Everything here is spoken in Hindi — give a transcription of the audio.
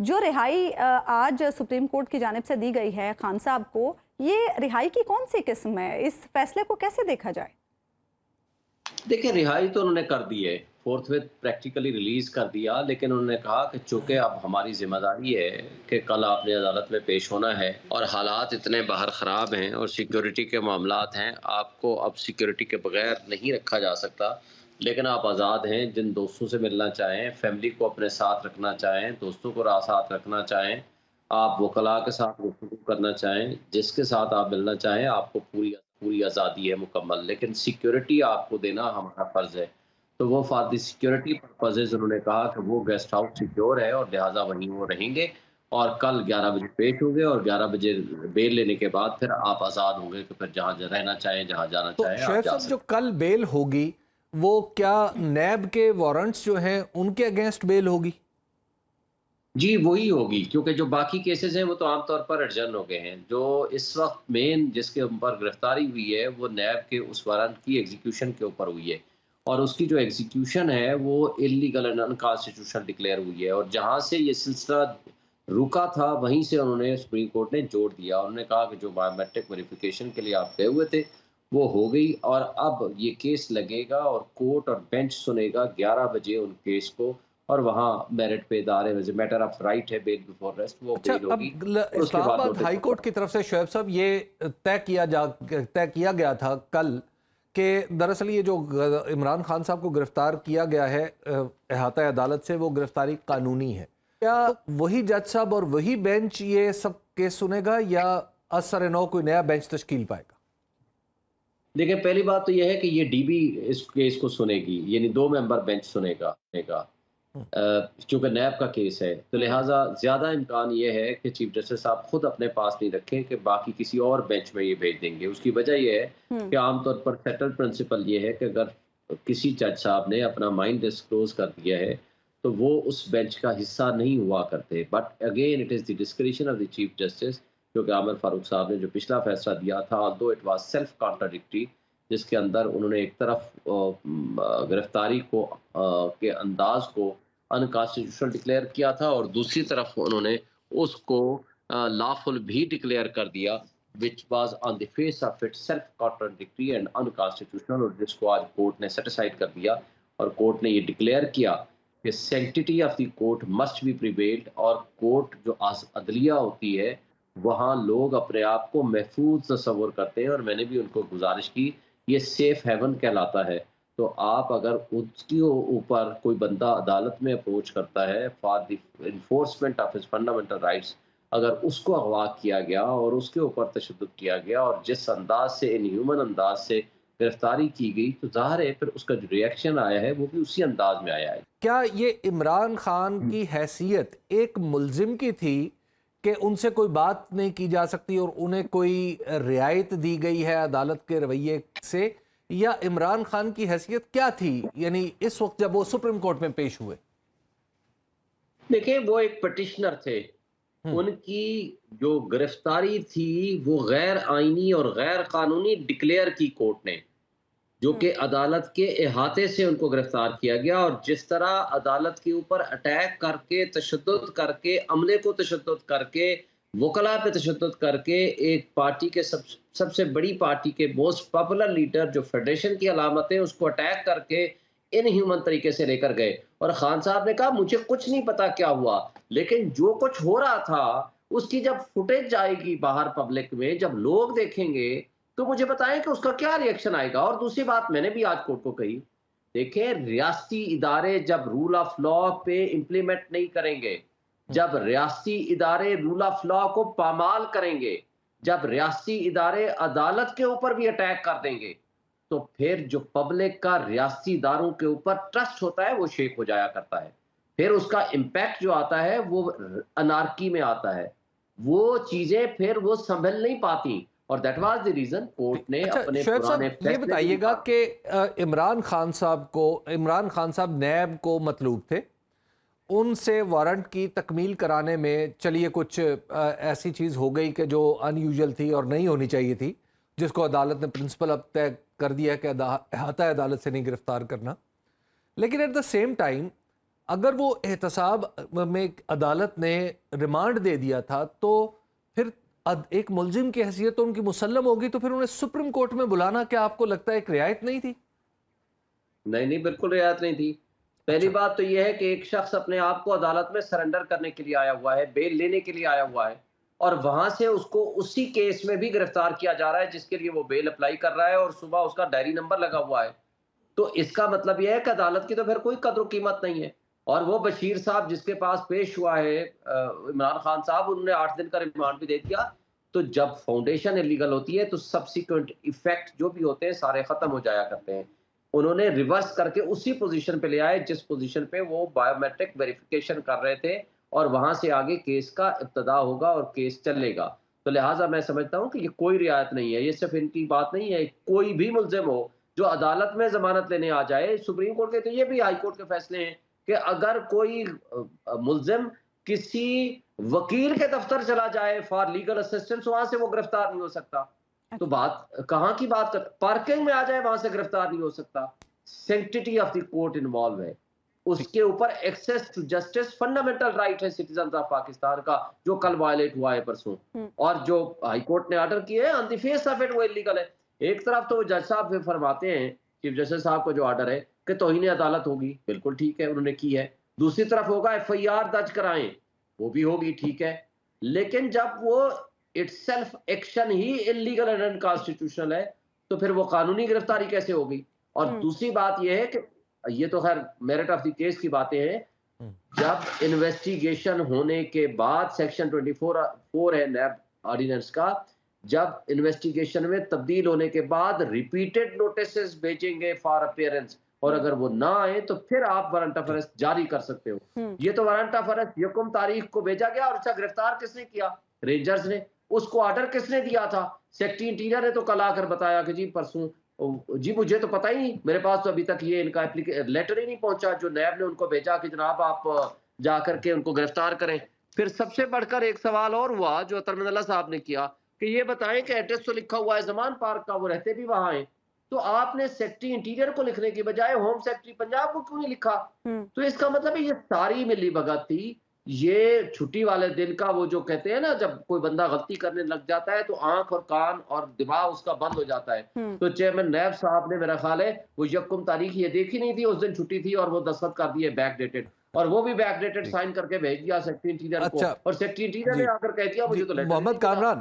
जो रिहाई आज सुप्रीम कोर्ट की जानिब से दी गई है खान साहब को, ये रिहाई की कौन सी किस्म है? इस फैसले को कैसे देखा जाए? देखिए, रिहाई तो उन्होंने कर दी है, फोर्थविथ प्रैक्टिकली रिलीज़ कर दिया, लेकिन उन्होंने कहा कि चूँकि अब हमारी ज़िम्मेदारी है कि कल आपने अदालत में पेश होना है और हालात इतने बाहर ख़राब हैं और सिक्योरिटी के मामलात हैं, आपको अब सिक्योरिटी के बगैर नहीं रखा जा सकता। लेकिन आप आज़ाद हैं, जिन दोस्तों से मिलना चाहें, फैमिली को अपने साथ रखना चाहें, दोस्तों को साथ रखना चाहें, आप वकला के साथ गुफ्तगू करना चाहें, जिसके साथ आप मिलना चाहें, आपको पूरी पूरी आज़ादी है मुकम्मल, लेकिन सिक्योरिटी आपको देना हमारा फ़र्ज़ है। तो वो फॉर द सिक्योरिटी पर्पसेज़ उन्होंने कहा कि वो गेस्ट हाउस सिक्योर है और लिहाज़ा वहीं वो रहेंगे और कल 11 बजे पेश होंगे और 11 बजे बेल लेने के बाद फिर आप आज़ाद होंगे कि फिर जहाँ रहना चाहें, जहाँ जाना तो चाहें, आप शोएब जा साहब, जो सकते हैं। कल बेल होगी वो क्या नैब के वारंट्स जो हैं उनके अगेंस्ट बेल होगी? जी, वही होगी क्योंकि जो बाकी केसेज़ हैं वो तो आम तौर पर एडजर्न हो गए हैं। जो इस वक़्त मेन जिसके ऊपर गिरफ्तारी हुई है वो नैब के उस वारंट की एग्ज़ीक्यूशन के ऊपर हुई है और उसकी जो एग्ज़ीक्यूशन है वो इल्लीगल एंड अनकॉन्स्टिट्यूशनल डिक्लेयर हुई है और जहाँ से ये सिलसिला रुका था वहीं से उन्होंने सुप्रीम कोर्ट ने जोड़ दिया। उन्होंने कहा कि जो बायोमेट्रिक वेरिफ़िकेशन के लिए आप गए हुए थे, वो हो गई और अब ये केस लगेगा और कोर्ट और बेंच सुनेगा 11 बजे उन केस को और वहाँ मेरिट पे दायर as a matter of right है बेल बिफोर रेस्ट वो अच्छा, बेल होगी अब और उसके बाद इस्लामाबाद नोटिस हाई कोर्ट होगा। की तरफ से शोएब साहब ये तय किया गया था कल कि दरअसल ये जो इमरान खान साहब को गिरफ्तार किया गया है अहाता अदालत से, वो गिरफ्तारी कानूनी है। क्या वही जज साहब और वही बेंच ये सब केस सुनेगा या असर नौ कोई नया बेंच तश्कील पाएगा? देखिए, पहली बात तो ये है कि ये डीबी इस केस को सुनेगी, यानी 2 मेंबर बेंच सुनेगा। हम्म, चूँकि नैब का केस है, तो हम्म। लिहाज़ा ज़्यादा इम्कान ये है कि चीफ जस्टिस साहब खुद अपने पास नहीं रखें कि बाकी किसी और बेंच में ये भेज देंगे। उसकी वजह ये है हम्म। कि आमतौर पर सेटल्ड प्रिंसिपल ये है कि अगर किसी जज साहब ने अपना माइंड डिस्क्लोज़ कर दिया है, तो वो उस बेंच का हिस्सा नहीं हुआ करते। But again it is the discretion of the chief justice क्योंकि आमिर फारूक साहब ने जो पिछला फैसला दिया था, although it was self contradictory जिसके अंदर उन्होंने एक तरफ गिरफ्तारी को के अंदाज को अनकॉन्स्टिट्यूशनल डिक्लेयर किया था और दूसरी तरफ उन्होंने उसको लॉफुल भी डिक्लेयर कर दिया which was on the face of it self contradictory and unconstitutional और जिसको आज कोर्ट ने सेटिसाइड कर दिया और कोर्ट ने ये डिक्लेयर किया कि sanctity of the court must be prevailed और कोर्ट जो अदलिया होती है वहाँ लोग अपने आप को महफूज तस्वर करते हैं और मैंने भी उनको गुजारिश की ये सेफ हेवन कहलाता है। तो आप अगर उसके ऊपर कोई बंदा अदालत में अप्रोच करता है for the enforcement of his fundamental rights, अगर उसको अगवा किया गया और उसके ऊपर तशद्दुद किया गया और जिस अंदाज से इनह्यूमन अंदाज से गिरफ्तारी की गई, तो ज़ाहिर है फिर उसका जो रिएक्शन आया है वो भी उसी अंदाज में आया है। क्या ये इमरान खान की हैसियत एक मुल्जिम की थी कि उनसे कोई बात नहीं की जा सकती और उन्हें कोई रियायत दी गई है अदालत के रवैये से, या इमरान खान की हैसियत क्या थी यानी इस वक्त जब वो सुप्रीम कोर्ट में पेश हुए? देखिए, वो एक पिटिशनर थे। हम्म, उनकी जो गिरफ्तारी थी वो गैर आईनी और गैर कानूनी डिक्लेयर की कोर्ट ने। जो कि हम्म। अदालत के इहाते से उनको गिरफ्तार किया गया और जिस तरह अदालत के ऊपर अटैक करके, तशद्दुद करके, अमले को तशद्दुद करके, वकला पे तशद्दुद करके एक पार्टी के सबसे बड़ी पार्टी के मोस्ट पॉपुलर लीडर जो फेडरेशन की अलामत है उसको अटैक करके इनह्यूमन तरीके से लेकर गए और खान साहब ने कहा मुझे कुछ नहीं पता क्या हुआ, लेकिन जो कुछ हो रहा था उसकी जब फुटेज जाएगी बाहर पब्लिक में, जब लोग देखेंगे तो मुझे बताएं कि उसका क्या रिएक्शन आएगा। और दूसरी बात मैंने भी आज कोर्ट को कही, देखें रियासती इदारे जब रूल ऑफ लॉ पे इम्प्लीमेंट नहीं करेंगे, हम्म। जब रियासती इदारे रूल ऑफ लॉ को पामाल करेंगे, जब रियासती इदारे अदालत के ऊपर भी अटैक कर देंगे, तो फिर जो पब्लिक का रियासती इदारों के ऊपर ट्रस्ट होता है वो शेक हो जाया करता है। फिर उसका इम्पैक्ट जो आता है वो अनार्की में आता है। वो चीजें फिर वो संभल नहीं पाती और that was the reason court ने अच्छा अपने शोएब पुराने साहब, ये फैसले भी बताइएगा निकाल कि इमरान खान साहब नैब को मतलूब थे, उनसे वारंट की तकमील कराने में चलिए कुछ ऐसी चीज़ हो गई कि जो अनयूजुअल थी और नहीं होनी चाहिए थी, जिसको अदालत ने प्रिंसिपल अब तय कर दिया कि अहाता अदालत से नहीं गिरफ्तार करना। लेकिन एट द सेम टाइम अगर वो एहतसाब में अदालत ने रिमांड दे दिया था तो फिर एक मुलजिम की हैसियत तो उनकी मुसल्लम होगी, तो फिर उन्हें सुप्रीम कोर्ट में बुलाना क्या आपको लगता है एक रियायत नहीं थी? नहीं नहीं, बिल्कुल रियायत नहीं थी। पहली अच्छा। बात तो यह है कि एक शख्स अपने आप को अदालत में सरेंडर करने के लिए आया हुआ है, बेल लेने के लिए आया हुआ है, और वहां से उसको उसी केस में भी गिरफ्तार किया जा रहा है जिसके लिए वो बेल अप्लाई कर रहा है, और सुबह उसका डायरी नंबर लगा हुआ है। तो इसका मतलब यह है कि अदालत की तो फिर कोई कद्र कीमत नहीं है। और वो बशीर साहब जिसके पास पेश हुआ है, इमरान खान साहब, उन्होंने 8 दिन का रिमांड भी दे दिया। तो जब फाउंडेशन इलीगल होती है तो सब्सिक्वेंट इफेक्ट जो भी होते हैं सारे खत्म हो जाया करते हैं। उन्होंने रिवर्स करके उसी पोजीशन पे ले आए जिस पोजीशन पे वो बायोमेट्रिक वेरिफिकेशन कर रहे थे, और वहां से आगे केस का इब्तदा होगा और केस चलेगा। तो लिहाजा मैं समझता हूं कि ये कोई रियायत नहीं है, ये सिर्फ इनकी बात नहीं है। कोई भी मुल्जिम हो जो अदालत में जमानत लेने आ जाए, सुप्रीम कोर्ट के तो ये भी हाई कोर्ट के फैसले हैं कि अगर कोई मुल्जिम किसी वकील के दफ्तर चला जाए फॉर लीगल असिस्टेंस, वहां से वो गिरफ्तार नहीं हो सकता। तो बात कहाँ की बात कर, पार्किंग में आ जाए वहां से गिरफ्तार नहीं हो सकता। Sanctity of the court involve है, उसके ऊपर access to justice fundamental right है सिटीजन ऑफ पाकिस्तान का, जो कल वायलेट हुआ है परसों, और जो हाई कोर्ट ने ऑर्डर किए हैं on the face of it वो इलीगल है। एक तरफ तो जज साहब फरमाते हैं, चीफ जस्टिस साहब का जो ऑर्डर है कि तौहीन अदालत होगी, बिल्कुल ठीक है, उन्होंने की है। दूसरी तरफ होगा एफआईआर दर्ज कराएं, वो भी होगी, ठीक है। लेकिन जब वो itself action he illegal and unconstitutional है तो फिर वो कानूनी गिरफ्तारी कैसे होगी? और दूसरी बात यह है कि ये तो खैर मेरिट ऑफ द केस की बातें हैं, जब इन्वेस्टिगेशन होने के बाद सेक्शन 24(4) है नैब ऑर्डिनेंस का, जब इन्वेस्टिगेशन में तब्दील होने के बाद रिपीटेड नोटिस भेजेंगे फॉर अपीयरेंस, और अगर वो ना आए तो फिर आप वारंट ऑफ अरेस्ट जारी कर सकते हो। ये तो वारंट ऑफ अरेस्ट यकम तारीख को भेजा गया, और उसका गिरफ्तार किसने किया? रेंजर्स ने। उसको ऑर्डर किसने दिया था? सेक्रेटरी इंटीरियर ने तो कल आकर बताया कि जी परसों, जी मुझे तो पता ही नहीं, मेरे पास तो अभी तक ये इनका लेटर ही नहीं पहुंचा जो नैब ने उनको भेजा कि जनाब आप जाकर के उनको गिरफ्तार करें। फिर सबसे बढ़कर एक सवाल और हुआ जो तरमिनल्ला साहब ने किया कि ये बताएं कि एड्रेस तो लिखा हुआ है जमान पार्क का, वो रहते भी वहां हैं, तो आपने सेक्रेटरी इंटीरियर को लिखने की बजाय होम सेक्रेटरी पंजाब को क्यों नहीं लिखा? तो इसका मतलब है ये सारी मिली भगत थी। ये छुट्टी वाले दिन का वो जो कहते हैं ना, जब कोई बंदा गलती करने लग जाता है तो आंख और कान और दिमाग उसका बंद हो जाता है। तो चेयरमैन नैब साहब ने, मेरा ख्याल है वो यकम तारीख ये देखी नहीं थी, उस दिन छुट्टी थी, और वो दस्तखत कर दिए बैक डेटेड, और वो भी बैक डेटेड साइन करके भेज दिया सेक्रेटरी इंटीरियर को, अच्छा। और सेक्रेटरी इंटीरियर ने आकर कह दिया मुझे तो लेटर मोहम्मद कामरान,